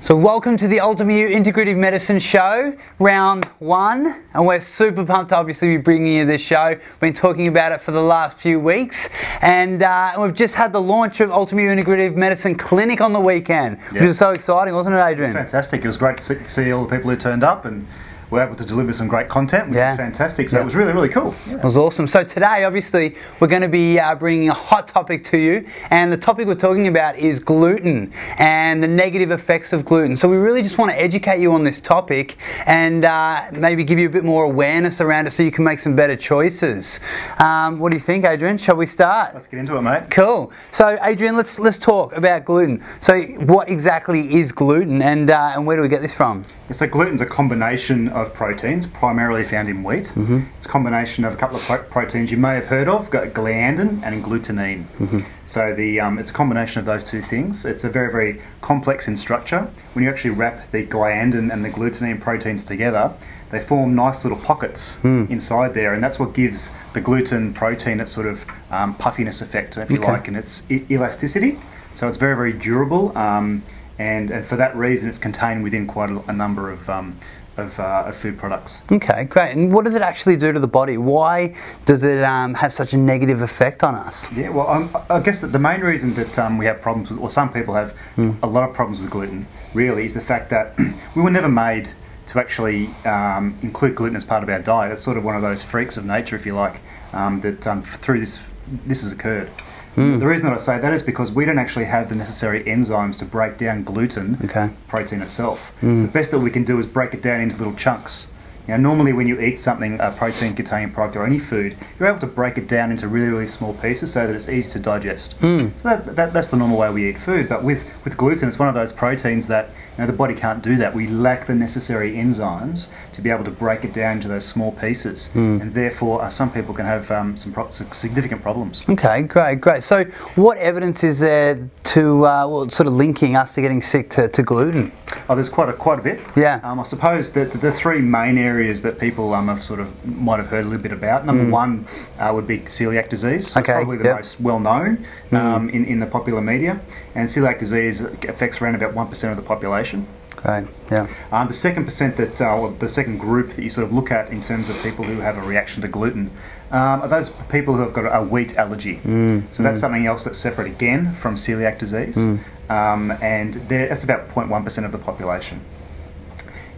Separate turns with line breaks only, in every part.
So welcome to the Ultimate You Integrative Medicine Show, round one, and we're super pumped to obviously be bringing you this show. We've been talking about it for the last few weeks, and we've just had the launch of Ultimate You Integrative Medicine Clinic on the weekend, which was so exciting, wasn't it, Adrian?
It was fantastic. It was great to see all the people who turned up and were able to deliver some great content, which is fantastic. So it was really, really cool.
It was awesome. So today, obviously, we're going to be bringing a hot topic to you, and the topic we're talking about is gluten and the negative effects of gluten. So we really just want to educate you on this topic and maybe give you a bit more awareness around it so you can make some better choices. What do you think, Adrian? Shall we start?
Let's get into it, mate.
Cool. So, Adrian, let's talk about gluten. So, what exactly is gluten, and where do we get this from?
So gluten's a combination of proteins, primarily found in wheat. It's a combination of a couple of proteins you may have heard of, got gliadin and glutenine. So it's a combination of those two things. It's a very, very complex in structure. When you actually wrap the gliadin and the glutenine proteins together, they form nice little pockets inside there, and that's what gives the gluten protein its sort of puffiness effect, if you like, and its elasticity. So it's very, very durable. And for that reason, it's contained within quite a number of food products. Okay, great. And what does it actually do to the body? Why does it have such a negative effect on us? Yeah, well, I guess that the main reason that we have problems with, or some people have a lot of problems with gluten, really, is the fact that we were never made to actually include gluten as part of our diet. It's sort of one of those freaks of nature, if you like, that through this has occurred. The reason that I say that is because we don't actually have the necessary enzymes to break down gluten protein itself. The best that we can do is break it down into little chunks. You know, normally when you eat something, a protein-containing product or any food, you're able to break it down into really, really small pieces so that it's easy to digest. So that's the normal way we eat food. But with gluten, it's one of those proteins that the body can't do that. We lack the necessary enzymes to be able to break it down into those small pieces, and therefore some people can have some significant problems. Okay, great. So what evidence is there to sort of linking us to getting sick to gluten? Oh, there's quite a bit. Yeah. I suppose that the three main areas that people might have heard a little bit about. Number one would be celiac disease. So it's probably the most well known in the popular media, and celiac disease affects around about 1% of the population. Okay. Yeah. The second the second group that you sort of look at in terms of people who have a reaction to gluten are those people who have got a wheat allergy. So that's something else that's separate again from celiac disease, and that's about 0.1% of the population.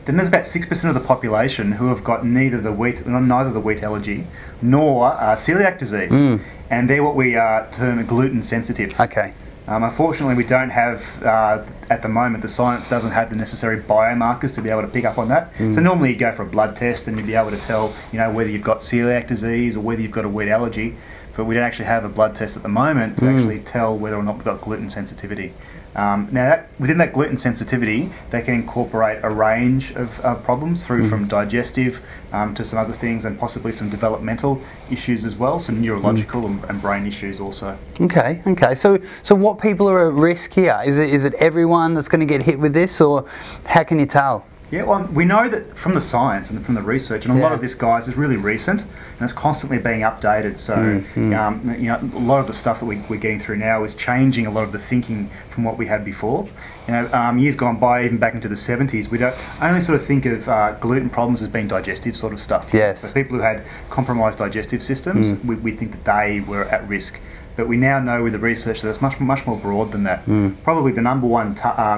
Then there's about 6% of the population who have got neither the wheat allergy nor celiac disease, and they're what we term gluten sensitive. Okay. Unfortunately, we don't have, at the moment, the science doesn't have the necessary biomarkers to be able to pick up on that. So normally you'd go for a blood test and you'd be able to tell, whether you've got celiac disease or whether you've got a wheat allergy. But we don't actually have a blood test at the moment to actually tell whether or not we've got gluten sensitivity. Now, within that gluten sensitivity, they can incorporate a range of problems through from digestive to some other things, and possibly some developmental issues as well, some neurological and brain issues also. Okay. So what people are at risk here? Is it everyone that's going to get hit with this, or how can you tell? Yeah, well, we know that from the science and from the research, and a lot of this, guys, is really recent, and it's constantly being updated. So, a lot of the stuff that we're getting through now is changing a lot of the thinking from what we had before. Years gone by, even back into the 70s, we don't only sort of think of gluten problems as being digestive sort of stuff. Yes. So people who had compromised digestive systems, we think that they were at risk. But we now know with the research that it's much more broad than that. Probably the number one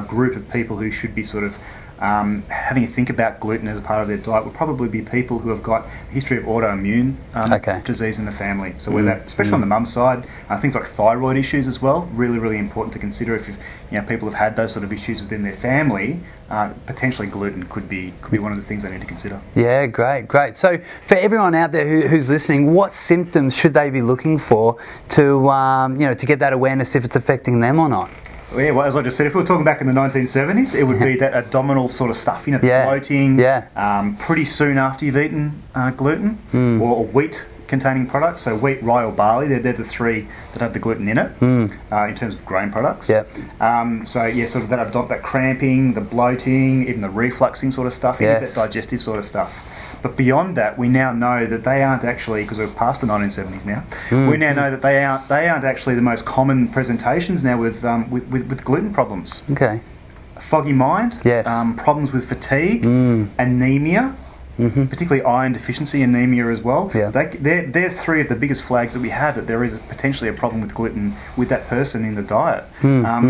group of people who should be sort of having a think about gluten as a part of their diet would probably be people who have got a history of autoimmune disease in the family. So whether that, especially on the mum's side, things like thyroid issues as well, really important to consider if people have had those sort of issues within their family. Potentially gluten could be one of the things they need to consider. Yeah, great. So for everyone out there who's listening, what symptoms should they be looking for to get that awareness if it's affecting them or not? Yeah, well, as I just said, if we were talking back in the 1970s, it would be that abdominal sort of stuff, the bloating, pretty soon after you've eaten gluten, or wheat-containing products. So wheat, rye or barley, they're the three that have the gluten in it, in terms of grain products. Sort of that cramping, the bloating, even the refluxing sort of stuff, that digestive sort of stuff. But beyond that, we now know that they aren't actually, because we're past the 1970s now, we now know that they aren't actually the most common presentations now with gluten problems. Okay. foggy mind,
Yes.
Problems with fatigue, anemia, particularly iron deficiency, anemia as well.
Yeah.
They're three of the biggest flags that we have that there is potentially a problem with gluten with that person in the diet.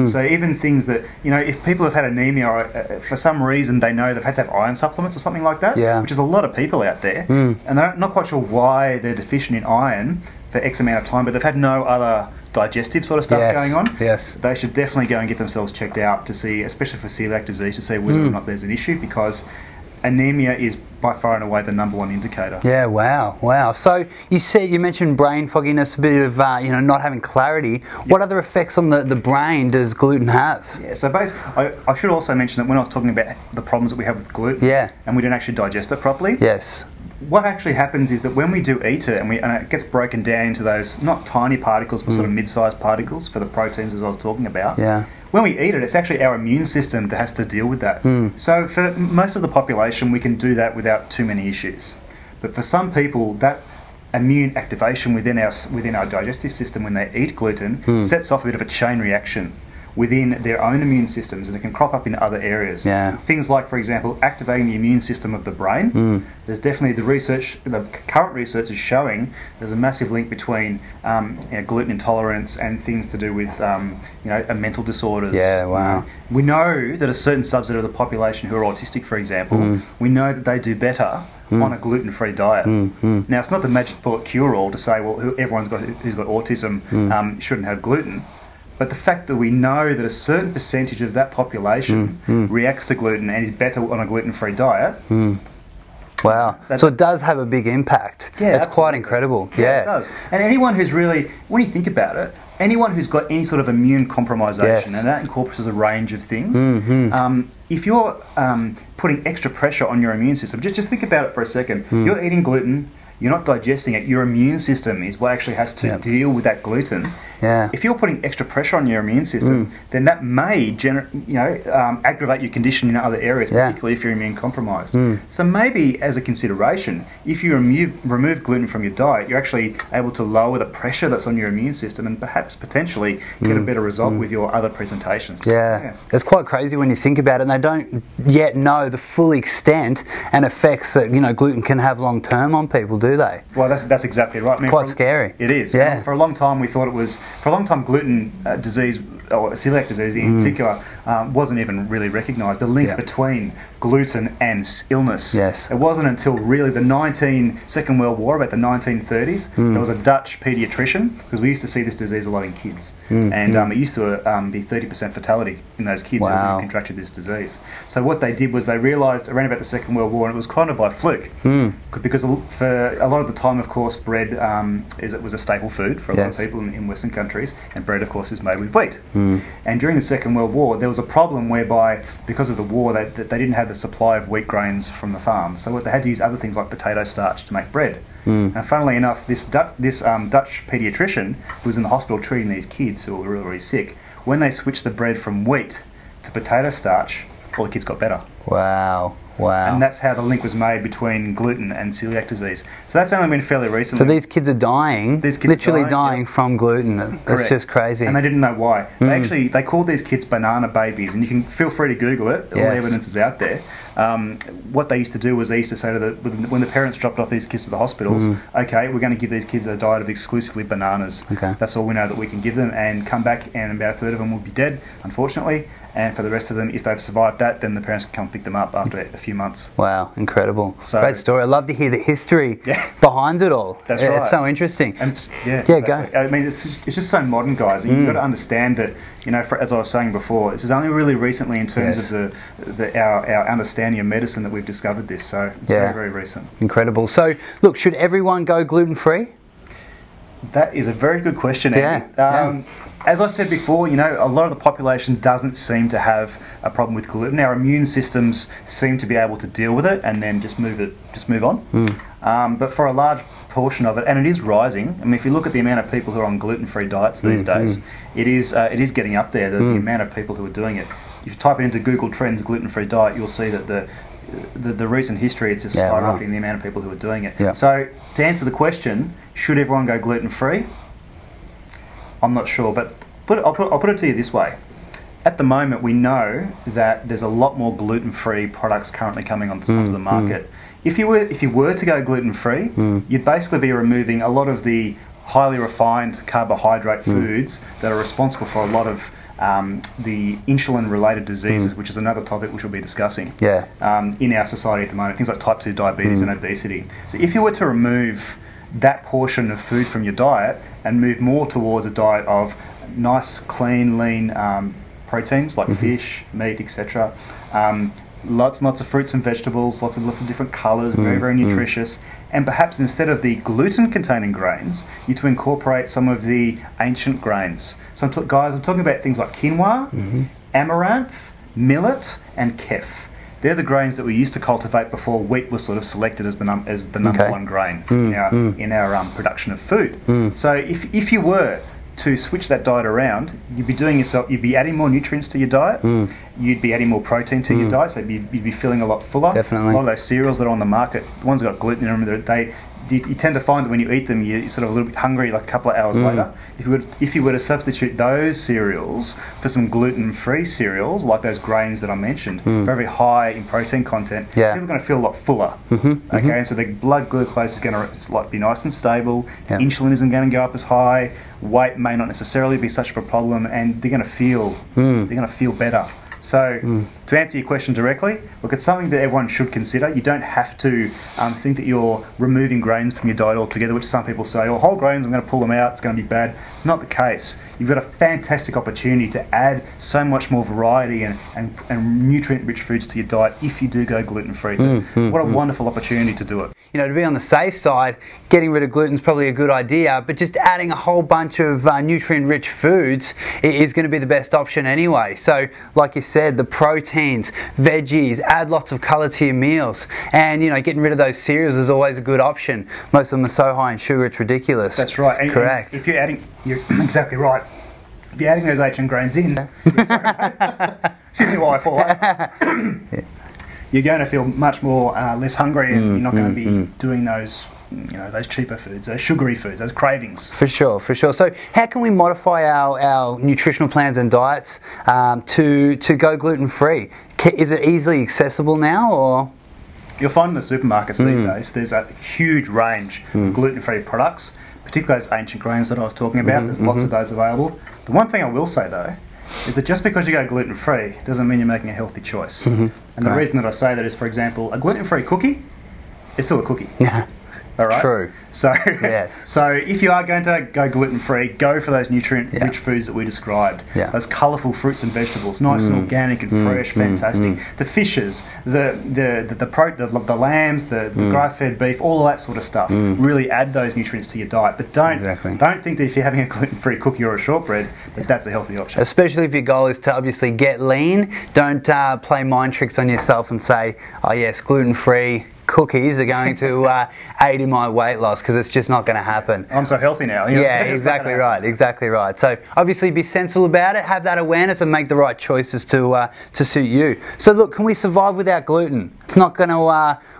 So even things that, if people have had anemia or for some reason they know they've had to have iron supplements or something like that, which is a lot of people out there, and they're not quite sure why they're deficient in iron for X amount of time, but they've had no other digestive sort of stuff going on, they should definitely go and get themselves checked out to see, especially for celiac disease, to see whether or not there's an issue, because anemia is by far and away the #1 indicator.
Yeah, wow. So you mentioned brain fogginess, a bit of not having clarity. What other effects on the brain does gluten have?
Yeah, so basically, I should also mention that when I was talking about the problems that we have with gluten, and we don't actually digest it properly.
Yes.
What actually happens is that when we do eat it, and it gets broken down into those not tiny particles, but sort of mid-sized particles for the proteins, as I was talking about.
Yeah.
When we eat it, it's actually our immune system that has to deal with that. So for most of the population, we can do that without too many issues. But for some people, that immune activation within our digestive system when they eat gluten sets off a bit of a chain reaction within their own immune systems, and it can crop up in other areas. Things like, for example, activating the immune system of the brain. There's definitely the current research is showing there's a massive link between gluten intolerance and things to do with mental disorders. We know that a certain subset of the population who are autistic, for example, we know that they do better on a gluten-free diet. Now, it's not the magic bullet cure-all to say, well, who's got autism shouldn't have gluten. But the fact that we know that a certain percentage of that population reacts to gluten and is better on a gluten-free diet.
Wow. So it does have a big impact. Yeah, it's quite incredible.
Yeah, it does. And anyone who's really, when you think about it, anyone who's got any sort of immune compromisation, and that incorporates a range of things, if you're putting extra pressure on your immune system, just think about it for a second. You're eating gluten, you're not digesting it, your immune system is what actually has to deal with that gluten. If you're putting extra pressure on your immune system, then that may aggravate your condition in other areas, particularly if you're immune compromised. So maybe as a consideration, if you remove gluten from your diet, you're actually able to lower the pressure that's on your immune system and perhaps potentially get a better result with your other presentations.
It's quite crazy when you think about it, and they don't yet know the full extent and effects that gluten can have long term on people, do they?
Well, that's exactly right. I mean,
quite scary.
It is. For a long time we thought it was, gluten disease, or celiac disease in particular, wasn't even really recognised. The link between gluten and illness. It wasn't until really the Second World War, about the 1930s, there was a Dutch paediatrician, because we used to see this disease a lot in kids, and it used to be 30% fatality in those kids who contracted this disease. So what they did was they realised around about the Second World War, and it was kind of by fluke, because for a lot of the time, of course, bread was a staple food for a lot of people in Western countries, and bread, of course, is made with wheat. And during the Second World War, there was a problem whereby, because of the war, they didn't have the supply of wheat grains from the farms, so they had to use other things like potato starch to make bread. And funnily enough, this Dutch paediatrician who was in the hospital treating these kids who were really, really sick, when they switched the bread from wheat to potato starch, all the kids got better.
Wow.
And that's how the link was made between gluten and celiac disease. So that's only been fairly recently.
So these kids are dying, literally dying from gluten. That's just crazy.
And they didn't know why. They called these kids banana babies, and you can feel free to Google it. All the evidence is out there. What they used to do was they used to say when the parents dropped off these kids to the hospitals, okay, we're going to give these kids a diet of exclusively bananas. That's all we know that we can give them, and come back and about a third of them will be dead, unfortunately. And for the rest of them, if they've survived that, then the parents can come pick them up after a few months. Wow, incredible. Great story. I love to hear the history behind it all. That's right. It's so interesting. And go. I mean, it's just so modern, guys. And you've got to understand that, as I was saying before, this is only really recently in terms of our understanding of medicine that we've discovered this. So it's very, very recent. Incredible. So, look, should everyone go gluten-free? That is a very good question, Andy. As I said before, a lot of the population doesn't seem to have a problem with gluten. Our immune systems seem to be able to deal with it and then just move on. But for a large portion of it, and it is rising. I mean, if you look at the amount of people who are on gluten-free diets these days, it is getting up there. The amount of people who are doing it. If you type into Google Trends gluten-free diet, you'll see that the recent history, it's just skyrocketing the amount of people who are doing it. So to answer the question, should everyone go gluten-free? I'm not sure, but I'll put it to you this way. at the moment, we know that there's a lot more gluten-free products currently coming onto the market. If you were to go gluten-free, you'd basically be removing a lot of the highly refined carbohydrate foods that are responsible for a lot of the insulin-related diseases, which is another topic which we'll be discussing in our society at the moment, things like type 2 diabetes and obesity. So if you were to remove that portion of food from your diet and move more towards a diet of nice, clean, lean proteins like fish, meat, etc., lots and lots of fruits and vegetables, lots of different colours, very nutritious. And perhaps instead of the gluten-containing grains, you to incorporate some of the ancient grains. So I'm talking about things like quinoa, amaranth, millet, and kef. They're the grains that we used to cultivate before wheat was sort of selected as the number one grain in our production of food. So if you were to switch that diet around, you'd be adding more nutrients to your diet, you'd be adding more protein to your diet, so you'd be feeling a lot fuller.
Definitely.
A lot of those cereals that are on the market, the ones that got gluten in them, you tend to find that when you eat them, you're sort of a little bit hungry like a couple of hours later. If you were to substitute those cereals for some gluten-free cereals, like those grains that I mentioned, very high in protein content, people are going to feel a lot fuller. Okay, and so the blood glucose is going to be nice and stable. Insulin isn't going to go up as high. Weight may not necessarily be such a problem, and they're going to feel better. So, to answer your question directly, look, it's something that everyone should consider. You don't have to think that you're removing grains from your diet altogether, which some people say, oh, whole grains, I'm going to pull them out, it's going to be bad. It's not the case. You've got a fantastic opportunity to add so much more variety and nutrient-rich foods to your diet if you do go gluten-free. So what a wonderful opportunity to do it.
You know, to be on the safe side, getting rid of gluten is probably a good idea, but just adding a whole bunch of nutrient-rich foods is going to be the best option anyway. So, like you said, the proteins, veggies, add lots of colour to your meals, and you know, getting rid of those cereals is always a good option. Most of them are so high in sugar, it's ridiculous.
That's right. And,
correct.
And if you're exactly right. If you're adding those ancient grains in, excuse me while I fall up, you're going to feel much more less hungry, and you're not going to be doing those, those cheaper foods, those sugary foods, those cravings.
For sure, for sure. So how can we modify our nutritional plans and diets to go gluten-free? Is it easily accessible now, or?
You'll find in the supermarkets these days, there's a huge range of gluten-free products, particularly those ancient grains that I was talking about. There's lots of those available. The one thing I will say though, is that just because you go gluten-free doesn't mean you're making a healthy choice. And the reason that I say that is, for example, a gluten-free cookie is still a cookie. All right?
True.
So,
yes.
So if you are going to go gluten-free, go for those nutrient-rich foods that we described. Those colourful fruits and vegetables, nice and organic and fresh, fantastic. The fishes, the lambs, the grass-fed beef, all of that sort of stuff. Really add those nutrients to your diet, but don't think that if you're having a gluten-free cookie or a shortbread, that's a healthy option.
Especially if your goal is to obviously get lean. Don't play mind tricks on yourself and say, oh yes, gluten-free cookies are going to aid in my weight loss, because it's just not going to happen.
I'm so healthy now.
Yeah, exactly right, exactly right. So obviously be sensible about it, have that awareness, and make the right choices to suit you. So look, can we survive without gluten? It's not going to.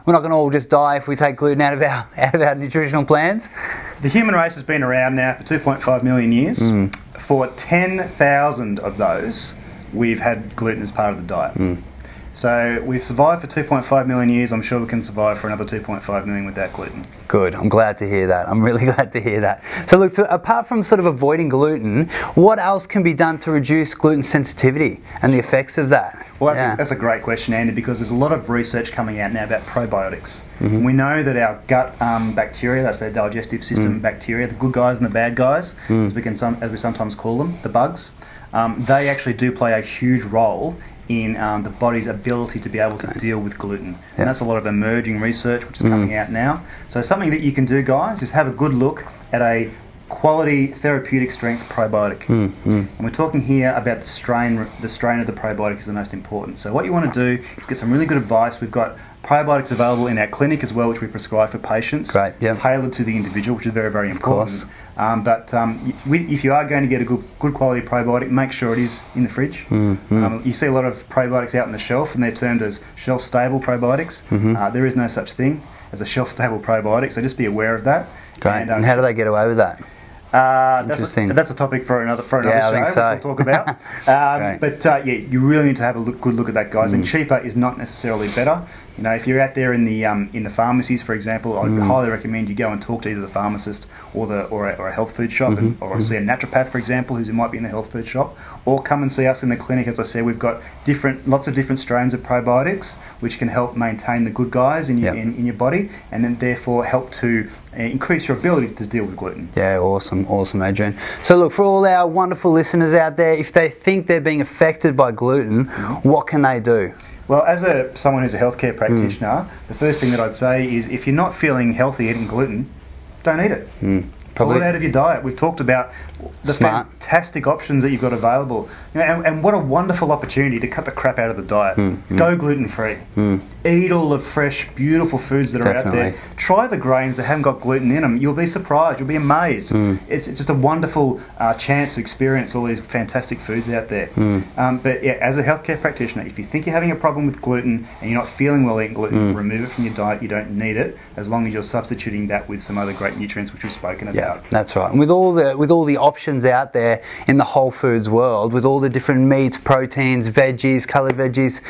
We're not going to all just die if we take gluten out of our nutritional plans.
The human race has been around now for 2.5 million years. For 10,000 of those, we've had gluten as part of the diet. So we've survived for 2.5 million years. I'm sure we can survive for another 2.5 million without gluten.
Good. I'm glad to hear that. I'm really glad to hear that. So look, apart from sort of avoiding gluten, what else can be done to reduce gluten sensitivity and the effects of that?
Well, that's a great question, Andy, because there's a lot of research coming out now about probiotics. We know that our gut bacteria, that's our digestive system bacteria, the good guys and the bad guys, as we sometimes call them, the bugs, they actually do play a huge role in the body's ability to be able to deal with gluten. And that's a lot of emerging research which is coming out now. So something that you can do, guys, is have a good look at a quality therapeutic strength probiotic. And we're talking here about the strain of the probiotic is the most important. So what you want to do is get some really good advice. We've got probiotics available in our clinic as well, which we prescribe for patients, tailored to the individual, which is very, very important. If you are going to get a good quality probiotic, make sure it is in the fridge. You see a lot of probiotics out on the shelf, and they're termed as shelf-stable probiotics. There is no such thing as a shelf-stable probiotic, so just be aware of that.
And how do they get away with that? Interesting.
That's a topic for another show,
I think so.
which we'll talk about. Yeah, you really need to have a good look at that, guys. And cheaper is not necessarily better. You know, if you're out there in the pharmacies, for example, I'd highly recommend you go and talk to either the pharmacist or a health food shop, or see a naturopath, for example, who might be in the health food shop, or come and see us in the clinic. As I said, we've got lots of different strains of probiotics which can help maintain the good guys in your body, and then therefore help to increase your ability to deal with gluten.
Yeah, awesome, Adrian. So look, for all our wonderful listeners out there, if they think they're being affected by gluten, what can they do?
Well, as someone who's a healthcare practitioner, the first thing that I'd say is, if you're not feeling healthy eating gluten, don't eat it. Pull it out of your diet. We've talked about the fantastic options that you've got available, and what a wonderful opportunity to cut the crap out of the diet. Go gluten-free. Eat all the fresh, beautiful foods that are out there. Try the grains that haven't got gluten in them. You'll be surprised. You'll be amazed. It's just a wonderful chance to experience all these fantastic foods out there. But yeah, as a healthcare practitioner, if you think you're having a problem with gluten and you're not feeling well eating gluten, remove it from your diet. You don't need it, as long as you're substituting that with some other great nutrients which we've spoken about.
Yeah, that's right. And with all the options out there in the whole foods world, with all the different meats, proteins, veggies, coloured veggies,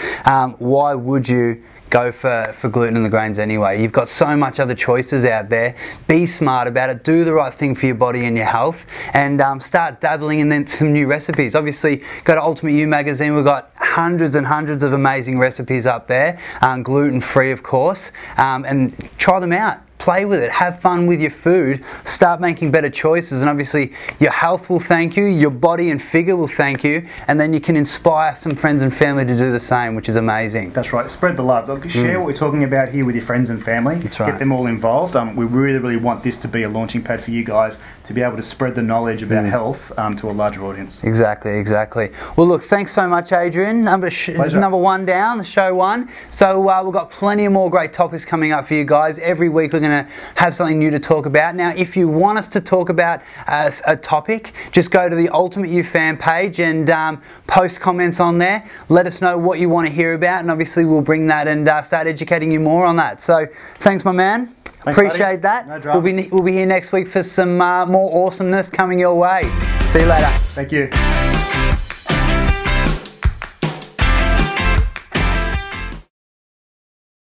why would you go for gluten in the grains anyway? You've got so much other choices out there. Be smart about it. Do the right thing for your body and your health, and start dabbling in some new recipes. Obviously, go to Ultimate You magazine. We've got hundreds and hundreds of amazing recipes up there, gluten-free of course, and try them out. Play with it, have fun with your food, start making better choices, and obviously your health will thank you, your body and figure will thank you, and then you can inspire some friends and family to do the same, which is amazing.
That's right, spread the love. Share what we're talking about here with your friends and family.
That's right.
Get them all involved. We really want this to be a launching pad for you guys to be able to spread the knowledge about health to a larger audience.
Exactly. Well look, thanks so much, Adrian. Number one down, show one. So we've got plenty of more great topics coming up for you guys. Every week we're going to have something new to talk about. Now, if you want us to talk about a topic, just go to the Ultimate You fan page and post comments on there. Let us know what you want to hear about, and obviously we'll bring that and start educating you more on that. So, thanks, my man.
Thanks,
appreciate that.
No dramas.
We'll be here next week for some more awesomeness coming your way. See you later.
Thank you.